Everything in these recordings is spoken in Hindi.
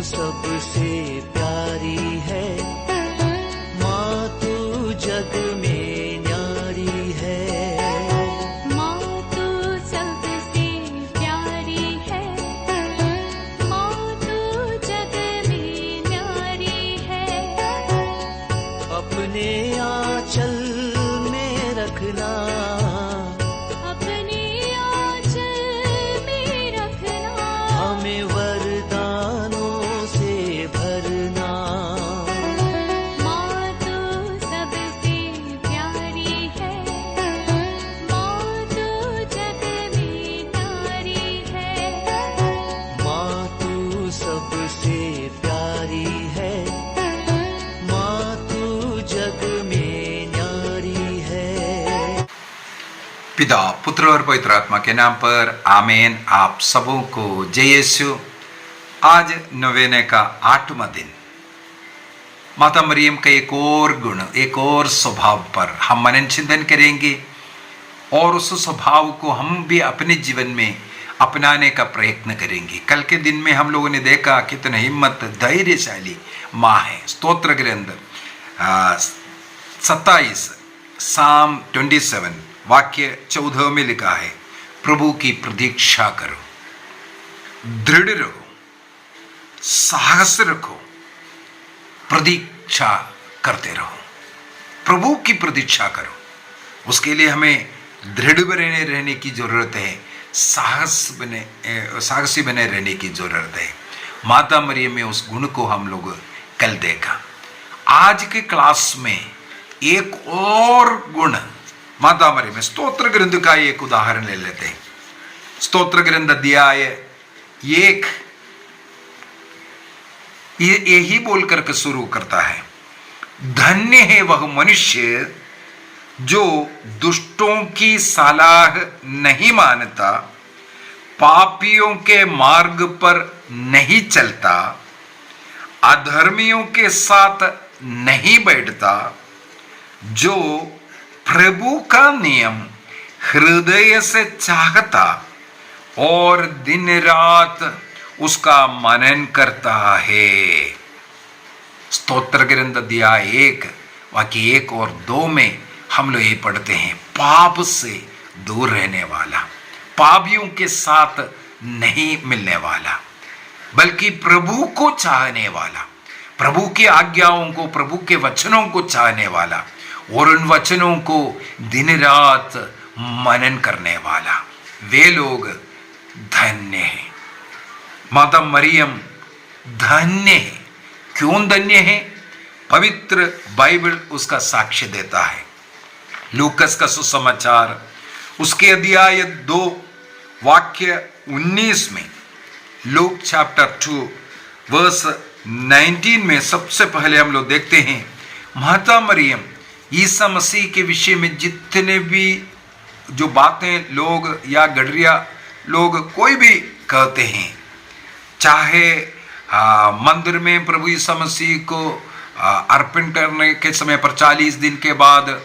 सबसे प्यारी है, माँ तू जग में न्यारी है। माँ तू सबसे प्यारी है, माँ तू जग में न्यारी है। अपने आंचल में रखना, अपने आंचल में रखना, हमें वरदानों से भरना। माँ तू सबसे प्यारी है, माँ तू जग में न्यारी है। माँ तू सबसे प्यारी है, माँ तू जग में न्यारी है। पिता, पुत्र और पवित्र आत्मा के नाम पर आमीन। आप सबों को जय यीशु। आज नवेने का 8वां दिन, माता मरियम का एक और गुण, एक और स्वभाव पर हम मनन चिंतन करेंगे और उस स्वभाव को हम भी अपने जीवन में अपनाने का प्रयत्न करेंगे। कल के दिन में हम लोगों ने देखा कितना हिम्मत धैर्यशाली माँ है। स्तोत्र ग्रंथ 27 साम 27 वाक्य 14 में लिखा है, प्रभु की प्रतीक्षा करो, दृढ़ रहो, साहस रखो, प्रतीक्षा करते रहो। प्रभु की प्रतीक्षा करो, उसके लिए हमें दृढ़ बने रहने की जरूरत है, साहसी बने रहने की जरूरत है। माता मरियम में उस गुण को हम लोग कल देखा। आज के क्लास में एक और गुण माता मरियम में, स्तोत्र ग्रंथ का एक उदाहरण ले लेते हैं। स्तोत्र ग्रंथ अध्याय 1 यही बोल करके शुरू करता है, धन्य है वह मनुष्य जो दुष्टों की सलाह नहीं मानता, पापियों के मार्ग पर नहीं चलता, अधर्मियों के साथ नहीं बैठता, जो प्रभु का नियम हृदय से चाहता और दिन रात उसका मनन करता है। स्तोत्र ग्रंथ अध्याय 1 वाक्य 1 और 2 में हम लोग ये पढ़ते हैं, पाप से दूर रहने वाला, पापियों के साथ नहीं मिलने वाला, बल्कि प्रभु को चाहने वाला, प्रभु की आज्ञाओं को, प्रभु के वचनों को चाहने वाला और उन वचनों को दिन रात मनन करने वाला, वे लोग धन्य हैं। माता मरियम धन्य है। क्यों धन्य है? पवित्र बाइबल उसका साक्ष्य देता है। लूकस का सुसमाचार उसके अध्याय 2 वाक्य 19 में, लूक चैप्टर 2 वर्स 19 में सबसे पहले हम लोग देखते हैं, माता मरियम ईसा मसीह के विषय में जितने भी जो बातें लोग या गडरिया लोग कोई भी कहते हैं, चाहे मंदिर में प्रभु ईसा मसीह को अर्पण करने के समय पर 40 दिन के बाद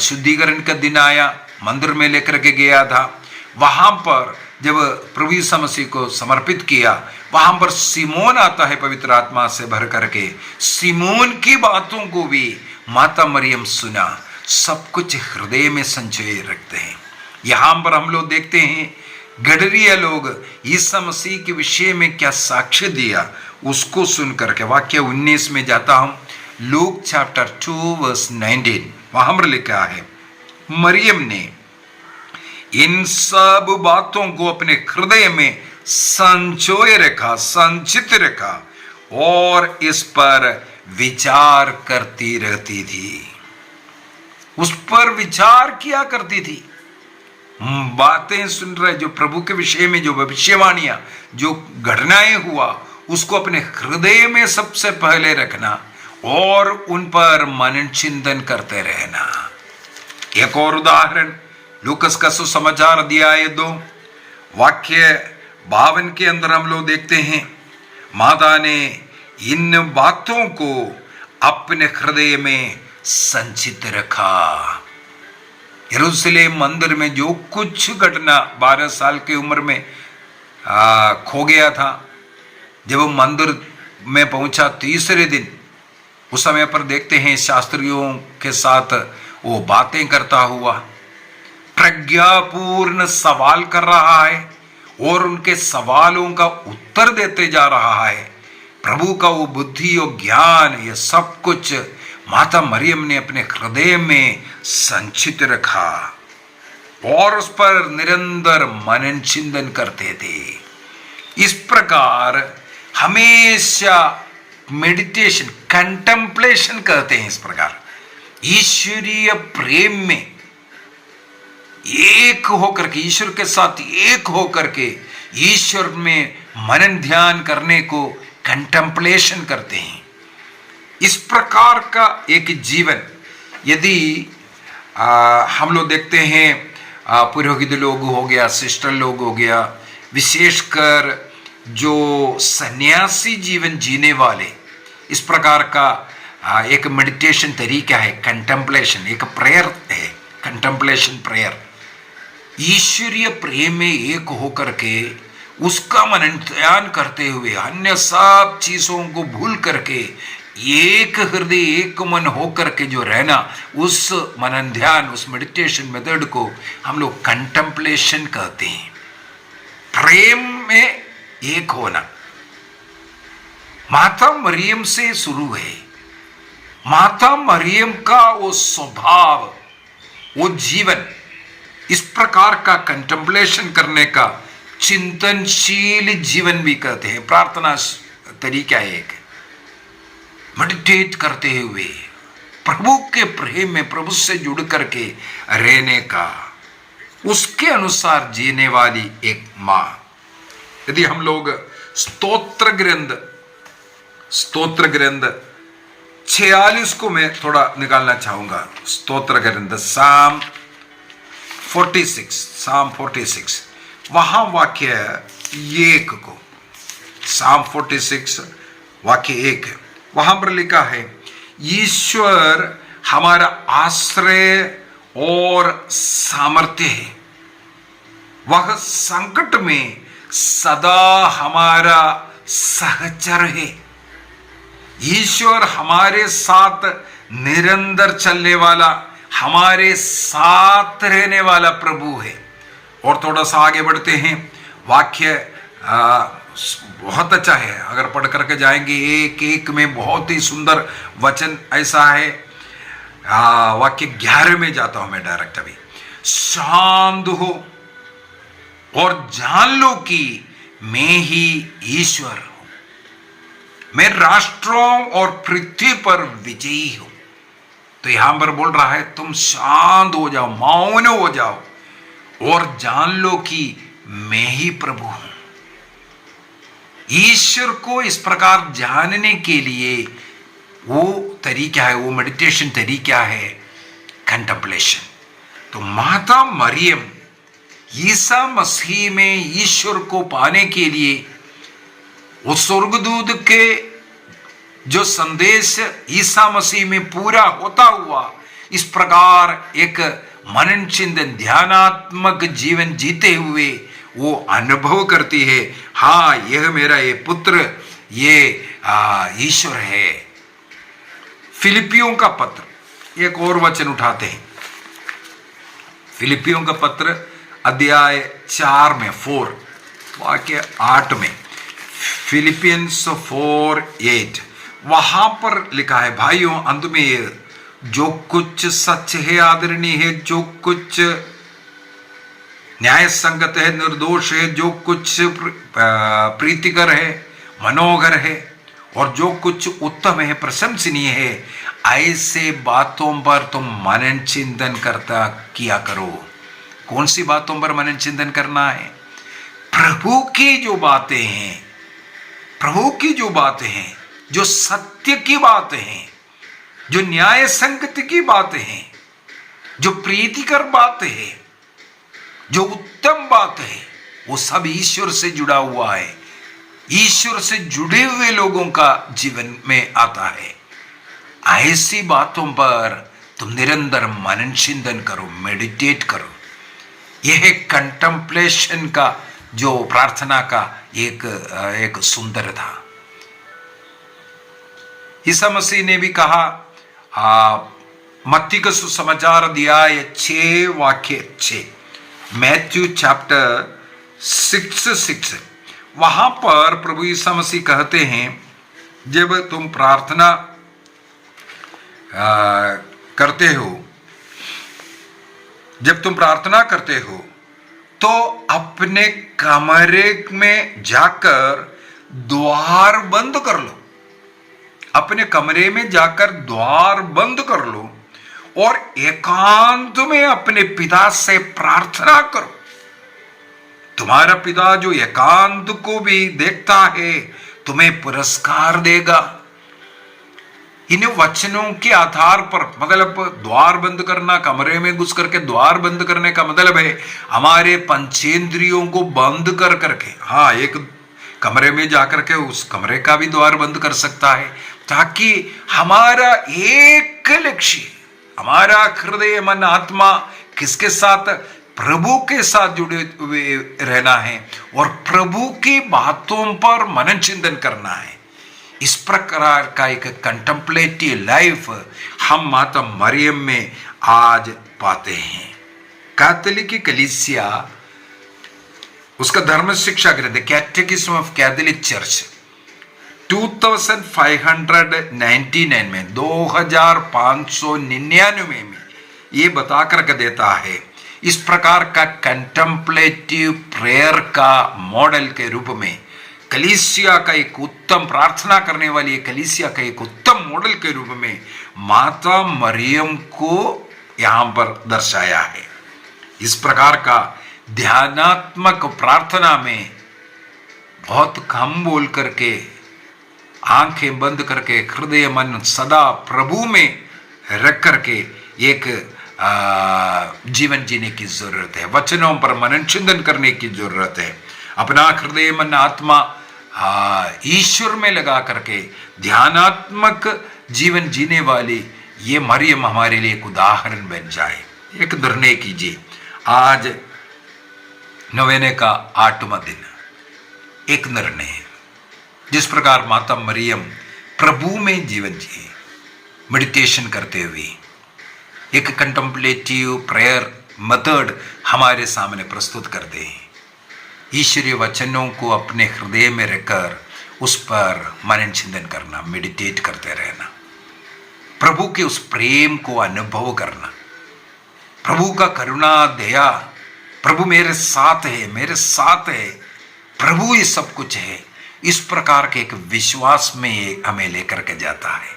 शुद्धिकरण का दिन आया, मंदिर में लेकर के गया था, वहां पर जब प्रभु ईसा मसीह को समर्पित किया, वहां पर सिमोन आता है पवित्र आत्मा से भर करके। सिमोन की बातों को भी माता मरियम सुना, सब कुछ हृदय में संचय रखते हैं। यहां पर हम लोग देखते हैं गडरिया लोग ईसा मसीह के विषय में क्या साक्ष्य दिया, उसको सुन करके वाक्य 19 में जाता हूं, लूक चैप्टर 2 वर्स 19, वहां पर लिखा है, मरियम ने इन सब बातों को अपने हृदय में संचोए रखा, संचित रखा और इस पर विचार करती रहती थी। उस पर विचार किया करती थी। बातें सुन रहे जो प्रभु के विषय में जो भविष्यवाणियां, जो घटनाएं हुआ, उसको अपने हृदय में सबसे पहले रखना और उन पर मनन चिंतन करते रहना। एक और उदाहरण लूकस का सुसमाचार अध्याय 2 वाक्य 52 के अंदर हम लोग देखते हैं, माता ने इन बातों को अपने हृदय में संचित रखा। यरूशलेम मंदिर में जो कुछ घटना 12 साल की उम्र में खो गया था, जब मंदिर में पहुंचा, तीसरे दिन उस समय पर देखते हैं शास्त्रियों के साथ वो बातें करता हुआ प्रज्ञापूर्ण सवाल कर रहा है और उनके सवालों का उत्तर देते जा रहा है। प्रभु का वो बुद्धि और ज्ञान, ये सब कुछ माता मरियम ने अपने हृदय में संचित रखा और उस पर निरंतर मनन चिंतन करते थे। इस प्रकार हमेशा मेडिटेशन, कंटेम्पलेशन करते हैं। इस प्रकार ईश्वरीय प्रेम में एक होकर के, ईश्वर के साथ एक होकर के ईश्वर में मनन ध्यान करने को कंटेम्पलेशन करते हैं। इस प्रकार का एक जीवन यदि हम लोग देखते हैं, पुरोहित लोग हो गया, सिस्टर लोग हो गया, विशेषकर जो सन्यासी जीवन जीने वाले, इस प्रकार का एक मेडिटेशन तरीका है कंटेम्पलेशन, एक प्रेयर है कंटेम्पलेशन प्रेयर। ईश्वरीय प्रेम में एक होकर के उसका मनन ध्यान करते हुए अन्य सब चीजों को भूल करके एक हृदय एक मन होकर के जो रहना, उस मनन ध्यान, उस मेडिटेशन मेथड को हम लोग कंटेम्पलेशन कहते हैं। प्रेम में एक होना माता मरियम से शुरू है। माता मरियम का वो स्वभाव, वो जीवन, इस प्रकार का कंटेम्पलेशन करने का चिंतनशील जीवन भी कहते हैं। प्रार्थना तरीका है एक, मेडिटेट करते हुए प्रभु के प्रेम में प्रभु से जुड़ करके रहने का, उसके अनुसार जीने वाली एक मां। यदि हम लोग स्तोत्र ग्रंथ 46 को मैं थोड़ा निकालना चाहूंगा। स्तोत्र ग्रंथ साम 46 वहां वाक्य 1 को, साम 46 वाक्य 1, वहां पर लिखा है, ईश्वर हमारा आश्रय और सामर्थ्य है, वह संकट में सदा हमारा सहचर है। ईश्वर हमारे साथ निरंतर चलने वाला, हमारे साथ रहने वाला प्रभु है। और थोड़ा सा आगे बढ़ते हैं, वाक्य बहुत अच्छा है, अगर पढ़ करके जाएंगे एक एक में बहुत ही सुंदर वचन ऐसा है। वाक्य 11 में जाता हूं मैं डायरेक्ट अभी। शांत हो और जान लो कि मैं ही ईश्वर हूं, मैं राष्ट्रों और पृथ्वी पर विजयी हूं। तो यहां पर बोल रहा है तुम शांत हो जाओ, मौन हो जाओ और जान लो कि मैं ही प्रभु हूं। ईश्वर को इस प्रकार जानने के लिए वो तरीका है, वो मेडिटेशन तरीका है कंटेम्पलेशन। तो माता मरियम ईसा मसीह में ईश्वर को पाने के लिए वो स्वर्गदूत के जो संदेश ईसा मसीह में पूरा होता हुआ इस प्रकार एक मनन चिंतन ध्यानात्मक जीवन जीते हुए वो अनुभव करती है, हाँ यह मेरा ये पुत्र, ये ईश्वर है। फिलिपियों का पत्र एक और वचन उठाते हैं, फिलिपियों का पत्र अध्याय 4 में 4 वाक्य 8 में, फिलिपियंस 4:8 वहां पर लिखा है, भाइयों अंत में जो कुछ सच है, आदरणीय है, जो कुछ न्याय संगत है, निर्दोष है, जो कुछ प्रीतिकर है, मनोहर है और जो कुछ उत्तम है, प्रशंसनीय है, ऐसे बातों पर तुम मनन चिंतन करता किया करो। कौन सी बातों पर मनन चिंतन करना है? प्रभु की जो बातें हैं, प्रभु की जो बातें हैं, जो सत्य की बातें हैं, जो न्याय संगत की बातें हैं, जो प्रीतिकर बातें हैं, जो उत्तम बात है, वो सब ईश्वर से जुड़ा हुआ है। ईश्वर से जुड़े हुए लोगों का जीवन में आता है। ऐसी बातों पर तुम निरंतर मनन चिंतन करो, मेडिटेट करो। यह कंटेम्पलेशन का जो प्रार्थना का एक सुंदर था। ईसा मसीह ने भी कहा, मत्ती का सुसमाचार अध्याय 6 वाक्य 6, मैथ्यू चैप्टर 6:6, वहां पर प्रभु ईसा मसीह कहते हैं, जब तुम प्रार्थना करते हो तो अपने कमरे में जाकर द्वार बंद कर लो। अपने कमरे में जाकर द्वार बंद कर लो और एकांत में अपने पिता से प्रार्थना करो। तुम्हारा पिता जो एकांत को भी देखता है तुम्हें पुरस्कार देगा। इन वचनों के आधार पर, मतलब द्वार बंद करना, कमरे में घुस करके द्वार बंद करने का मतलब है हमारे पंचेंद्रियों को बंद कर करके, हाँ, एक कमरे में जाकर के उस कमरे का भी द्वार बंद कर सकता है, ताकि हमारा एक लक्ष्य, हमारा हृदय मन आत्मा किसके साथ, प्रभु के साथ जुड़े हुए रहना है और प्रभु की बातों पर मनन चिंतन करना है। इस प्रकार का एक कंटेम्पलेटिव लाइफ हम माता मरियम में आज पाते हैं। कैथोलिक कलीसिया, उसका धर्म शिक्षा ग्रंथ कैटेकिज्म ऑफ कैथोलिक चर्च 2599 में 2599 में ये बता करके देता है, इस प्रकार का कंटेम्पलेटिव प्रेयर का मॉडल के रूप में कलीसिया का एक उत्तम, प्रार्थना करने वाली कलीसिया का एक उत्तम मॉडल के रूप में माता मरियम को यहां पर दर्शाया है। इस प्रकार का ध्यानात्मक प्रार्थना में बहुत कम बोल करके, आंखें बंद करके, हृदय मन सदा प्रभु में रख करके एक जीवन जीने की जरूरत है। वचनों पर मनन चिंतन करने की जरूरत है। अपना हृदय मन आत्मा ईश्वर में लगा करके ध्यानात्मक जीवन जीने वाली ये मरियम हमारे लिए एक उदाहरण बन जाए। एक निर्णय कीजिए, आज नवेने का 8वां दिन, एक निर्णय, जिस प्रकार माता मरियम प्रभु में जीवन जिए, मेडिटेशन करते हुए एक कंटेम्पलेटिव प्रेयर मेथड हमारे सामने प्रस्तुत करते हैं। ईश्वरीय वचनों को अपने हृदय में रखकर उस पर मनन चिंतन करना, मेडिटेट करते रहना, प्रभु के उस प्रेम को अनुभव करना, प्रभु का करुणा दया, प्रभु मेरे साथ है, मेरे साथ है, प्रभु ये सब कुछ है, इस प्रकार के एक विश्वास में हमें लेकर के जाता है।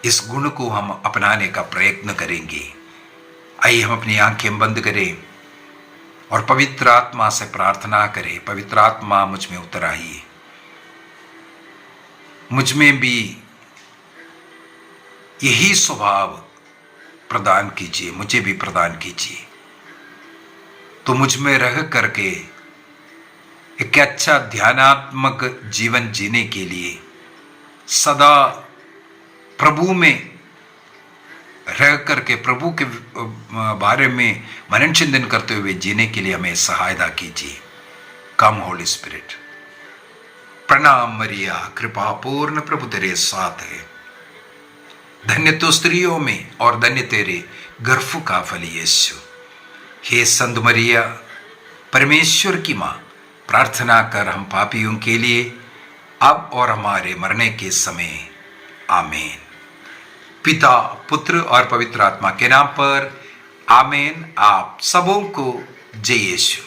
इस गुण को हम अपनाने का प्रयत्न करेंगे। आइए हम अपनी आंखें बंद करें और पवित्र आत्मा से प्रार्थना करें, पवित्र आत्मा मुझ में उतर आइए, मुझ में भी यही स्वभाव प्रदान कीजिए, मुझे भी प्रदान कीजिए, तो मुझ में रह करके एक अच्छा ध्यानात्मक जीवन जीने के लिए सदा प्रभु में रह करके, प्रभु के बारे में मनन चिंतन करते हुए जीने के लिए हमें सहायता कीजिए। कम होली स्पिरिट। प्रणाम मरिया, कृपा पूर्ण प्रभु तेरे साथ है, धन्य तो स्त्रियों में और धन्य तेरे गर्भ का फल यीशु। हे संत मरिया, परमेश्वर की मां, प्रार्थना कर हम पापियों के लिए अब और हमारे मरने के समय। आमीन। पिता, पुत्र और पवित्र आत्मा के नाम पर आमीन। आप सबों को जय यीशु।